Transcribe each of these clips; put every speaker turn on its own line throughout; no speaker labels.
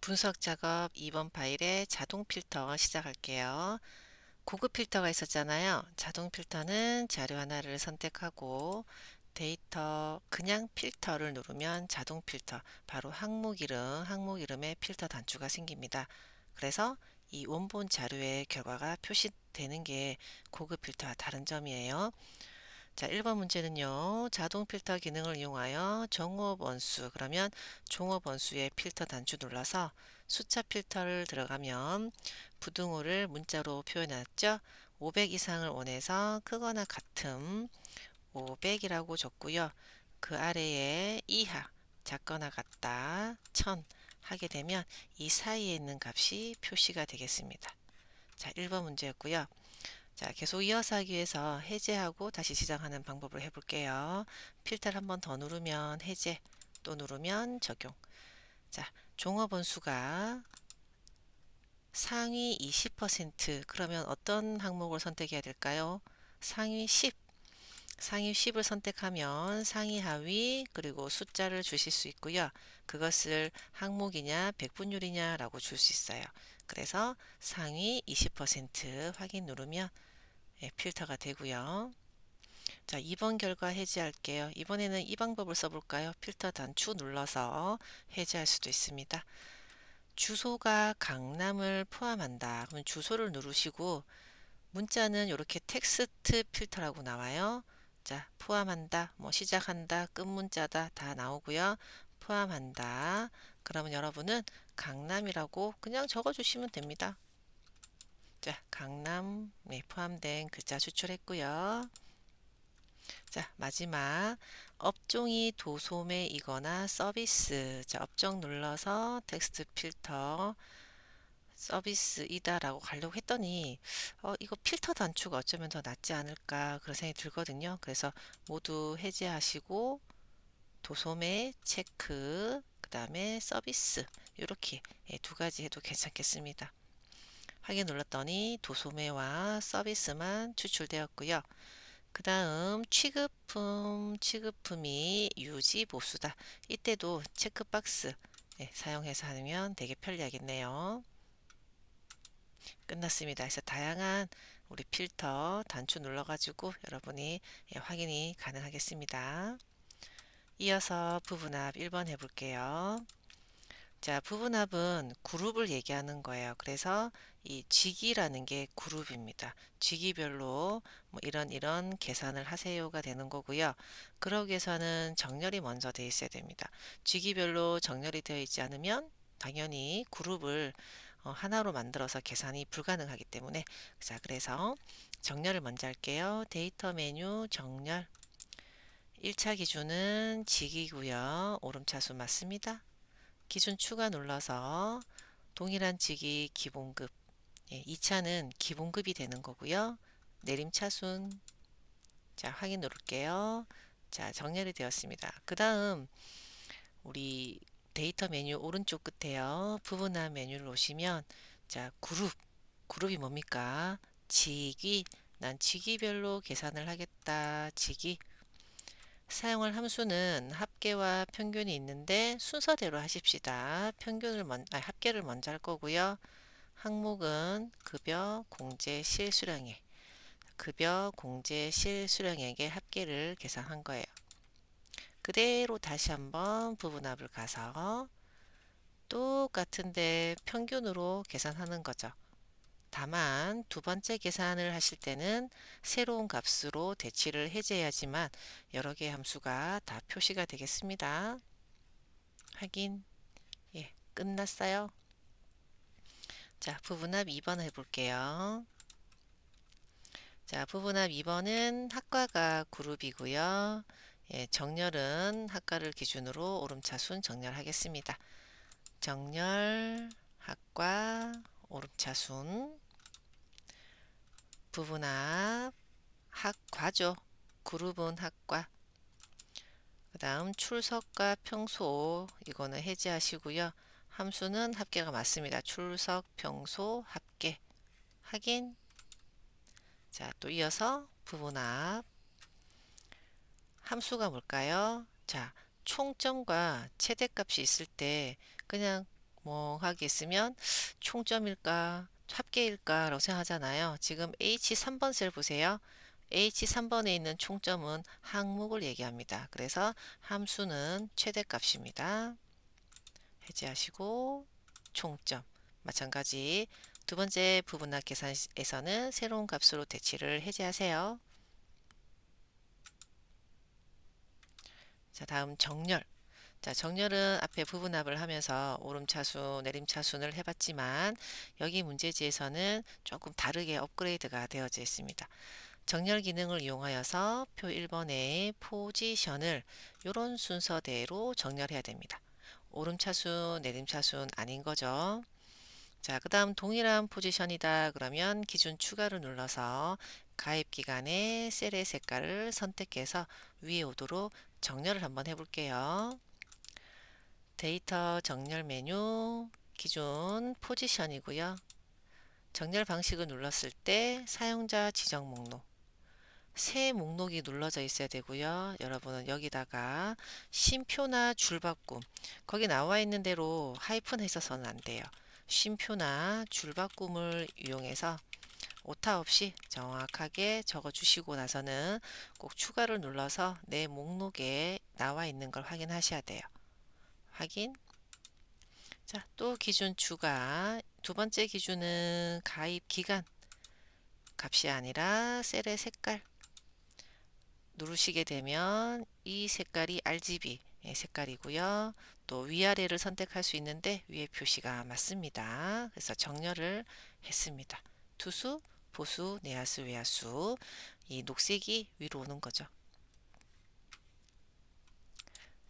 분석 작업 2번 파일에 자동 필터 시작할게요. 고급 필터가 있었잖아요. 자동 필터는 자료 하나를 선택하고 데이터 그냥 필터를 누르면 자동 필터, 바로 항목 이름에 필터 단추가 생깁니다. 그래서 이 원본 자료의 결과가 표시되는 게 고급 필터와 다른 점이에요. 자, 1번 문제는요. 자동 필터 기능을 이용하여 종업 원수, 그러면 종업 원수의 필터 단추 눌러서 숫자 필터를 들어가면 부등호를 문자로 표현했죠. 500 이상을 원해서 크거나 같음 500이라고 줬고요. 그 아래에 이하, 작거나 같다 1000 하게 되면 이 사이에 있는 값이 표시가 되겠습니다. 자, 1번 문제였고요. 자, 계속 이어서 하기 위해서 해제하고 다시 시작하는 방법을 해볼게요. 필터를 한 번 더 누르면 해제, 또 누르면 적용. 자, 종합원수가 상위 20%, 그러면 어떤 항목을 선택해야 될까요? 상위 10. 상위 10을 선택하면 상위 하위 그리고 숫자를 주실 수 있고요. 그것을 항목이냐 백분율이냐 라고 줄 수 있어요. 그래서 상위 20% 확인 누르면 필터가 되고요. 자, 2번 결과 해제할게요. 이번에는 이 방법을 써볼까요? 필터 단추 눌러서 해제할 수도 있습니다. 주소가 강남을 포함한다. 그럼 주소를 누르시고 문자는 이렇게 텍스트 필터라고 나와요. 자, 포함한다, 뭐 시작한다, 끝 문자다 다 나오고요. 포함한다. 그러면 여러분은 강남이라고 그냥 적어주시면 됩니다. 자, 강남에 포함된 글자 추출했고요. 자, 마지막 업종이 도소매이거나 서비스. 자, 업종 눌러서 텍스트 필터 서비스이다 라고 가려고 했더니 이거 필터 단추가 어쩌면 더 낫지 않을까 그런 생각이 들거든요. 그래서 모두 해제하시고 도소매 체크, 그 다음에 서비스 이렇게 두 가지 해도 괜찮겠습니다. 확인 눌렀더니 도소매와 서비스만 추출되었고요. 그 다음 취급품이 유지 보수다. 이때도 체크박스 사용해서 하면 되게 편리하겠네요. 끝났습니다. 그래서 다양한 우리 필터 단추 눌러가지고 여러분이 확인이 가능하겠습니다. 이어서 부분합 1번 해볼게요. 자, 부분합은 그룹을 얘기하는 거예요. 그래서 이 직이라는 게 그룹입니다. 직위별로 뭐 이런 계산을 하세요가 되는 거고요. 그러기 위해서는 정렬이 먼저 돼 있어야 됩니다. 직위별로 정렬이 되어 있지 않으면 당연히 그룹을 하나로 만들어서 계산이 불가능하기 때문에, 자, 그래서 정렬을 먼저 할게요. 데이터 메뉴 정렬. 1차 기준은 직이고요. 오름차수 맞습니다. 기준 추가 눌러서 동일한 직위 기본급, 2차는 기본급이 되는 거고요. 내림차순. 자, 확인 누를게요. 자, 정렬이 되었습니다. 그 다음 우리 데이터 메뉴 오른쪽 끝에요. 부분한 메뉴를 오시면, 자, 그룹이 뭡니까? 직위. 난 직위별로 계산을 하겠다. 직위. 사용할 함수는 합계와 평균이 있는데 순서대로 하십시다. 합계를 먼저 할 거고요. 항목은 급여, 공제, 실수령액. 급여, 공제, 실수령액의 합계를 계산한 거예요. 그대로 다시 한번 부분합을 가서 똑같은데 평균으로 계산하는 거죠. 다만 두 번째 계산을 하실 때는 새로운 값으로 대치를 해제해야지만 여러 개의 함수가 다 표시가 되겠습니다. 확인. 예, 끝났어요. 자, 부분합 2번 해볼게요. 자, 부분합 2번은 학과가 그룹이고요. 예, 정렬은 학과를 기준으로 오름차순 정렬하겠습니다. 정렬, 학과, 오름차순, 부분합, 학과죠. 그룹은 학과. 그 다음 출석과 평소 이거는 해제하시고요. 함수는 합계가 맞습니다. 출석, 평소, 합계. 확인. 자, 또 이어서 부분합. 함수가 뭘까요? 자, 총점과 최대값이 있을 때 그냥 멍하게 있으면 총점일까, 합계일까 라고 생각하잖아요. 지금 H3번 셀 보세요. H3번에 있는 총점은 항목을 얘기합니다. 그래서 함수는 최대값입니다. 해제하시고 총점. 마찬가지 두 번째 부분합 계산에서는 새로운 값으로 대치를 해제하세요. 자, 다음 정렬. 자, 정렬은 앞에 부분합을 하면서 오름차순, 내림차순을 해봤지만 여기 문제지에서는 조금 다르게 업그레이드가 되어져 있습니다. 정렬 기능을 이용하여서 표 1번의 포지션을 이런 순서대로 정렬해야 됩니다. 오름차순, 내림차순 아닌 거죠. 자, 그 다음 동일한 포지션이다 그러면 기준 추가를 눌러서 가입 기간에 셀의 색깔을 선택해서 위에 오도록 정렬을 한번 해볼게요. 데이터 정렬 메뉴 기준 포지션이고요. 정렬 방식을 눌렀을 때 사용자 지정 목록 새 목록이 눌러져 있어야 되고요. 여러분은 여기다가 쉼표나 줄바꿈 거기 나와 있는 대로 하이픈 했어서는 안 돼요. 쉼표나 줄바꿈을 이용해서 오타 없이 정확하게 적어 주시고 나서는 꼭 추가를 눌러서 내 목록에 나와 있는 걸 확인하셔야 돼요. 확인. 자, 또 기준 추가. 두 번째 기준은 가입 기간 값이 아니라 셀의 색깔 누르시게 되면 이 색깔이 RGB 색깔이고요. 또 위아래를 선택할 수 있는데 위에 표시가 맞습니다. 그래서 정렬을 했습니다. 투수, 보수, 내야수, 외야수 이 녹색이 위로 오는 거죠.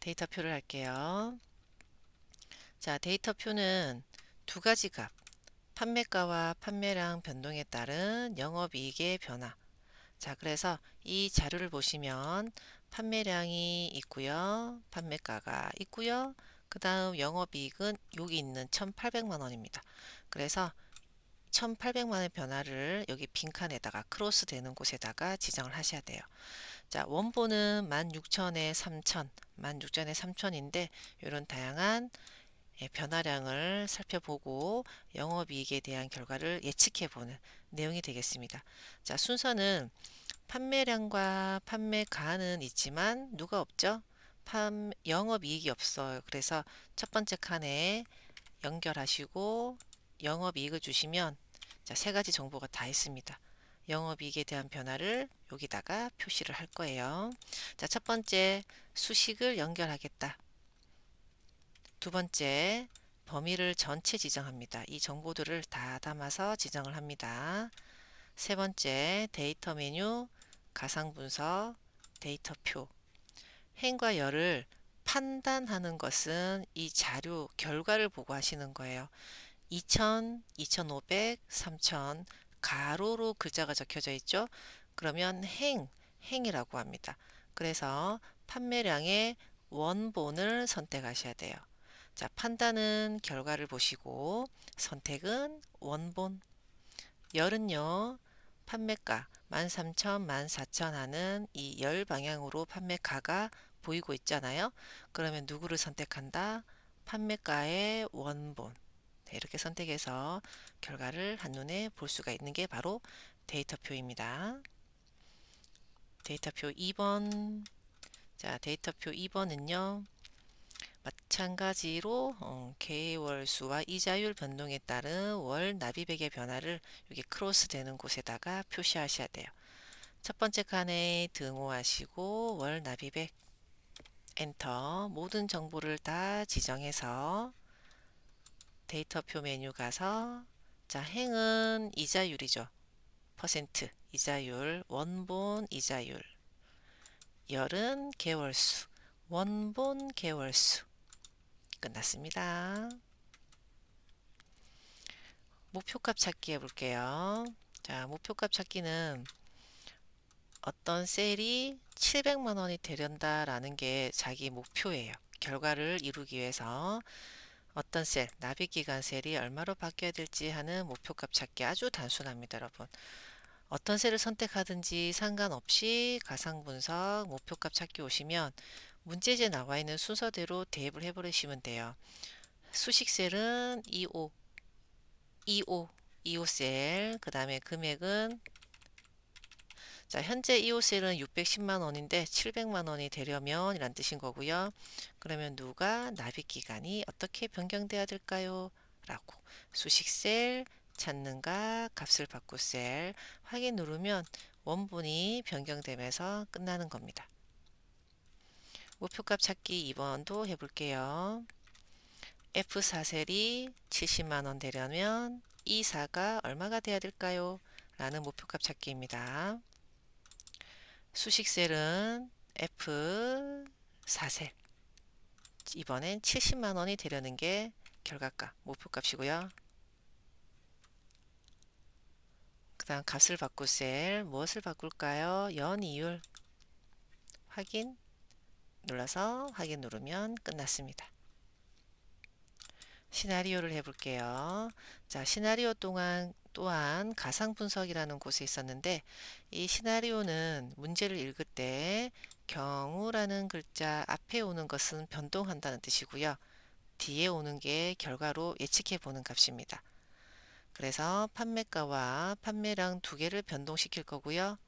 데이터표를 할게요. 자, 데이터표는 두 가지 값 판매가와 판매량 변동에 따른 영업이익의 변화. 자, 그래서 이 자료를 보시면 판매량이 있고요. 판매가가 있고요. 그 다음 영업이익은 여기 있는 1,800만 원입니다. 그래서 1,800만 원의 변화를 여기 빈칸에다가 크로스 되는 곳에다가 지정을 하셔야 돼요. 자, 원본은 16,000에 3,000, 16,000에 3,000인데 이런 다양한 변화량을 살펴보고 영업이익에 대한 결과를 예측해보는 내용이 되겠습니다. 자, 순서는 판매량과 판매가는 있지만 누가 없죠? 영업이익이 없어요. 그래서 첫 번째 칸에 연결하시고 영업이익을 주시면 자, 세 가지 정보가 다 있습니다. 영업이익에 대한 변화를 여기다가 표시를 할 거예요. 자, 첫 번째 수식을 연결하겠다. 두 번째, 범위를 전체 지정합니다. 이 정보들을 다 담아서 지정을 합니다. 세 번째, 데이터 메뉴, 가상 분석, 데이터표. 행과 열을 판단하는 것은 이 자료 결과를 보고 하시는 거예요. 2000, 2500, 3000 가로로 글자가 적혀져 있죠. 그러면 행이라고 합니다. 그래서 판매량의 원본을 선택하셔야 돼요. 자, 판단은 결과를 보시고 선택은 원본. 열은요. 판매가 13,000, 14,000 하는 이 열 방향으로 판매가가 보이고 있잖아요. 그러면 누구를 선택한다? 판매가의 원본. 네, 이렇게 선택해서 결과를 한눈에 볼 수가 있는 게 바로 데이터표입니다. 데이터표 2번. 자, 데이터표 2번은요. 마찬가지로 개월수와 이자율 변동에 따른 월 납입액의 변화를 여기 크로스 되는 곳에다가 표시하셔야 돼요. 첫 번째 칸에 등호하시고 월 납입액 엔터 모든 정보를 다 지정해서 데이터표 메뉴 가서 자, 행은 이자율이죠. 퍼센트 이자율 원본 이자율 열은 개월수 원본 개월수 끝났습니다. 목표값 찾기 해볼게요. 자, 목표값 찾기는 어떤 셀이 700만 원이 되련다라는 게 자기 목표예요. 결과를 이루기 위해서 어떤 셀, 납입기간 셀이 얼마로 바뀌어야 될지 하는 목표값 찾기 아주 단순합니다, 여러분. 어떤 셀을 선택하든지 상관없이 가상분석 목표값 찾기 오시면 문제지에 나와 있는 순서대로 대입을 해버리시면 돼요. 수식셀은 25, 25, 25셀. 그 다음에 금액은 자, 현재 2호셀은 610만 원인데 700만 원이 되려면 이란 뜻인 거고요. 그러면 누가 납입 기간이 어떻게 변경돼야 될까요? 라고 수식셀 찾는가 값을 바꿀 셀 확인 누르면 원본이 변경되면서 끝나는 겁니다. 목표값 찾기 2번도 해볼게요. F4셀이 70만 원 되려면 E4가 얼마가 돼야 될까요? 라는 목표값 찾기입니다. 수식셀은 F4셀. 이번엔 70만 원이 되려는 게 결과값, 목표값이고요. 그 다음 값을 바꿀 셀, 무엇을 바꿀까요? 연이율. 확인 눌러서 확인 누르면 끝났습니다. 시나리오를 해볼게요. 자, 시나리오 또한 가상 분석이라는 곳에 있었는데 이 시나리오는 문제를 읽을 때 경우라는 글자 앞에 오는 것은 변동한다는 뜻이고요. 뒤에 오는 게 결과로 예측해 보는 값입니다. 그래서 판매가와 판매량 두 개를 변동시킬 거고요.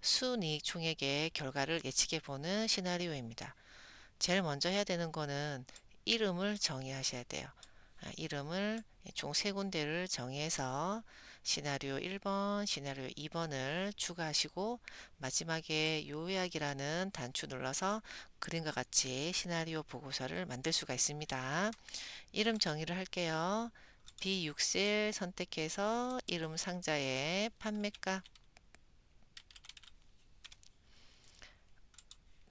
순이익 총액의 결과를 예측해 보는 시나리오입니다. 제일 먼저 해야 되는 거는 이름을 정의하셔야 돼요. 이름을 총 세 군데를 정의해서 시나리오 1번, 시나리오 2번을 추가하시고 마지막에 요약이라는 단추 눌러서 그림과 같이 시나리오 보고서를 만들 수가 있습니다. 이름 정의를 할게요. B6셀 선택해서 이름 상자에 판매가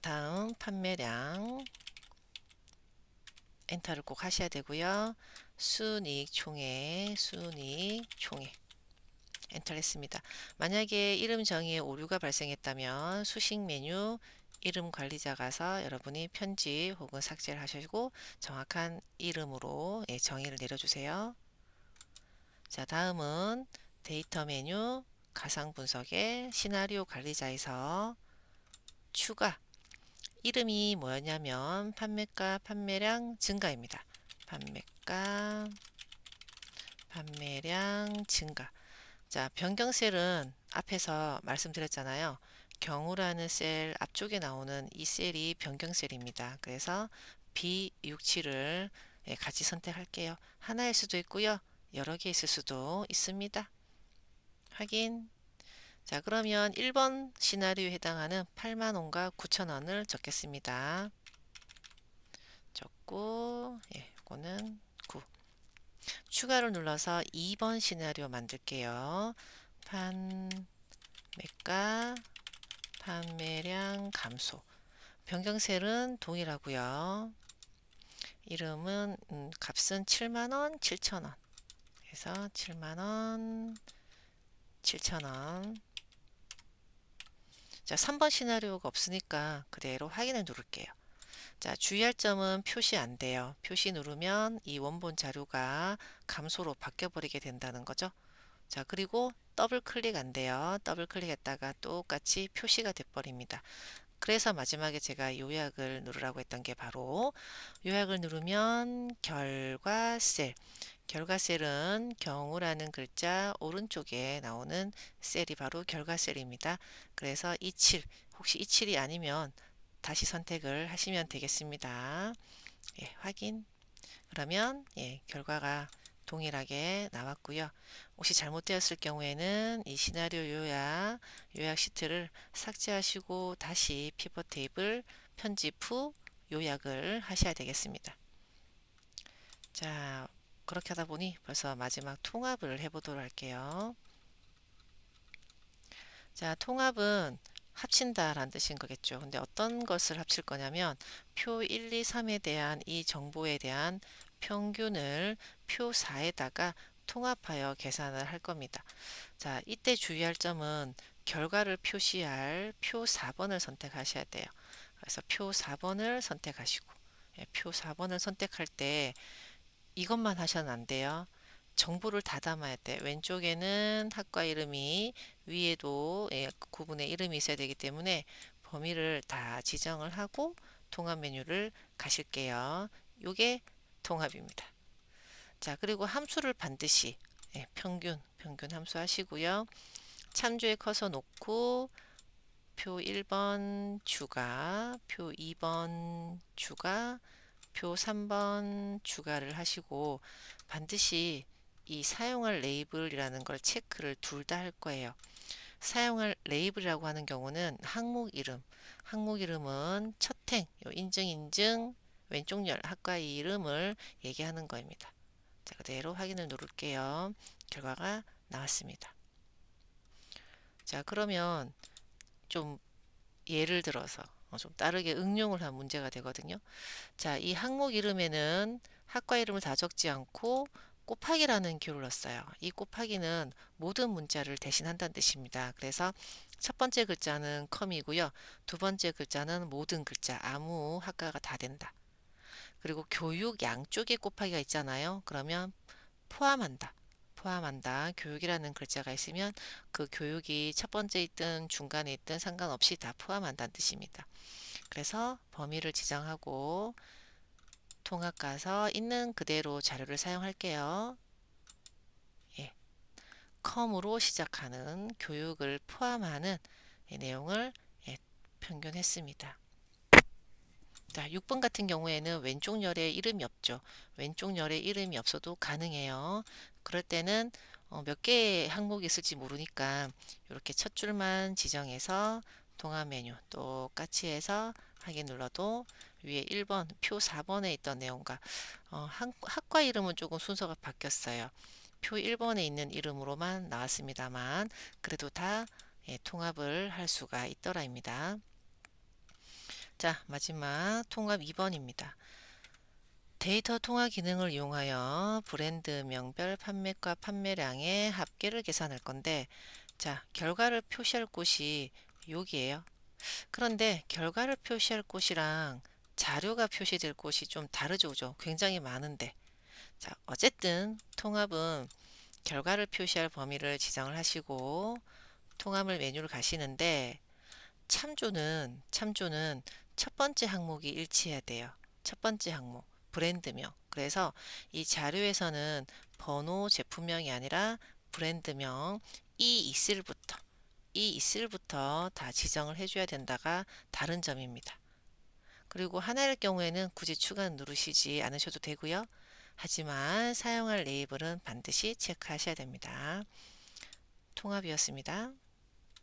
다음 판매량 엔터를 꼭 하셔야 되고요. 순이익 총액 엔터를 했습니다. 만약에 이름 정의에 오류가 발생했다면 수식 메뉴 이름 관리자 가서 여러분이 편집 혹은 삭제를 하시고 정확한 이름으로 정의를 내려주세요. 자, 다음은 데이터 메뉴 가상 분석의 시나리오 관리자에서 추가 이름이 뭐였냐면 판매가 판매량 증가입니다. 판매가 판매량 증가. 자, 변경셀은 앞에서 말씀드렸잖아요. 경우라는 셀 앞쪽에 나오는 이 셀이 변경셀입니다. 그래서 B67을 같이 선택할게요. 하나일 수도 있고요. 여러 개 있을 수도 있습니다. 확인. 자, 그러면 1번 시나리오에 해당하는 8만 원과 9천 원을 적겠습니다. 적고, 이거는 9. 추가를 눌러서 2번 시나리오 만들게요. 판매가, 판매량 감소. 변경셀은 동일하고요. 이름은 값은 7만 원, 7천 원. 그래서 7만 원, 7천 원. 자, 3번 시나리오가 없으니까 그대로 확인을 누를게요. 자, 주의할 점은 표시 안 돼요. 표시 누르면 이 원본 자료가 감소로 바뀌어 버리게 된다는 거죠. 자, 그리고 더블 클릭 안 돼요. 더블 클릭했다가 똑같이 표시가 돼 버립니다. 그래서 마지막에 제가 요약을 누르라고 했던 게 바로 요약을 누르면 결과셀은 경우라는 글자 오른쪽에 나오는 셀이 바로 결과셀입니다. 그래서 27, 혹시 27이 아니면 다시 선택을 하시면 되겠습니다. 확인. 그러면 결과가 동일하게 나왔고요. 혹시 잘못되었을 경우에는 이 시나리오 요약 시트를 삭제하시고 다시 피벗 테이블 편집 후 요약을 하셔야 되겠습니다. 자, 그렇게 하다 보니 벌써 마지막 통합을 해보도록 할게요. 자, 통합은 합친다라는 뜻인 거겠죠. 근데 어떤 것을 합칠 거냐면 표 1, 2, 3에 대한 이 정보에 대한 평균을 표 4에다가 통합하여 계산을 할 겁니다. 자, 이때 주의할 점은 결과를 표시할 표 4번을 선택하셔야 돼요. 그래서 표 4번을 선택하시고 표 4번을 선택할 때 이것만 하셔는 안 돼요. 정보를 다 담아야 돼. 왼쪽에는 학과 이름이 위에도 구분의 이름이 있어야 되기 때문에 범위를 다 지정을 하고 통합 메뉴를 가실게요. 요게 통합입니다. 자, 그리고 함수를 반드시 평균 함수 하시고요. 참조의 커서 놓고 표 1번 추가, 표 2번 추가, 표 3번 추가를 하시고 반드시 이 사용할 레이블이라는 걸 체크를 둘 다 할 거예요. 사용할 레이블이라고 하는 경우는 항목 이름은 첫행, 인증, 왼쪽 열 학과 이름을 얘기하는 거입니다. 자, 그대로 확인을 누를게요. 결과가 나왔습니다. 자, 그러면 좀 예를 들어서 좀 다르게 응용을 한 문제가 되거든요. 자, 이 항목 이름에는 학과 이름을 다 적지 않고 곱하기라는 기호를 넣었어요. 이 곱하기는 모든 문자를 대신한다는 뜻입니다. 그래서 첫 번째 글자는 컴이고요. 두 번째 글자는 모든 글자, 아무 학과가 다 된다. 그리고 교육 양쪽에 곱하기가 있잖아요. 그러면 포함한다. 교육이라는 글자가 있으면 그 교육이 첫 번째 있든 중간에 있든 상관없이 다 포함한다는 뜻입니다. 그래서 범위를 지정하고 통합 가서 있는 그대로 자료를 사용할게요. 예, 컴으로 시작하는 교육을 포함하는 내용을 평균했습니다. 자, 6번 같은 경우에는 왼쪽 열에 이름이 없죠. 왼쪽 열에 이름이 없어도 가능해요. 그럴 때는 몇 개의 항목이 있을지 모르니까 이렇게 첫 줄만 지정해서 동화 메뉴 똑같이 해서 확인 눌러도 위에 1번, 표 4번에 있던 내용과 학과 이름은 조금 순서가 바뀌었어요. 표 1번에 있는 이름으로만 나왔습니다만 그래도 다 통합을 할 수가 있더라입니다. 자, 마지막 통합 2번입니다. 데이터 통합 기능을 이용하여 브랜드 명별 판매가 판매량의 합계를 계산할 건데, 자, 결과를 표시할 곳이 여기에요. 그런데 결과를 표시할 곳이랑 자료가 표시될 곳이 좀 다르죠, 그죠? 굉장히 많은데. 자, 어쨌든 통합은 결과를 표시할 범위를 지정을 하시고 통합을 메뉴를 가시는데 참조는 첫 번째 항목이 일치해야 돼요. 첫 번째 항목, 브랜드명. 그래서 이 자료에서는 번호 제품명이 아니라 브랜드명 이 있을부터 다 지정을 해줘야 된다가 다른 점입니다. 그리고 하나일 경우에는 굳이 추가 누르시지 않으셔도 되고요. 하지만 사용할 레이블은 반드시 체크하셔야 됩니다. 통합이었습니다.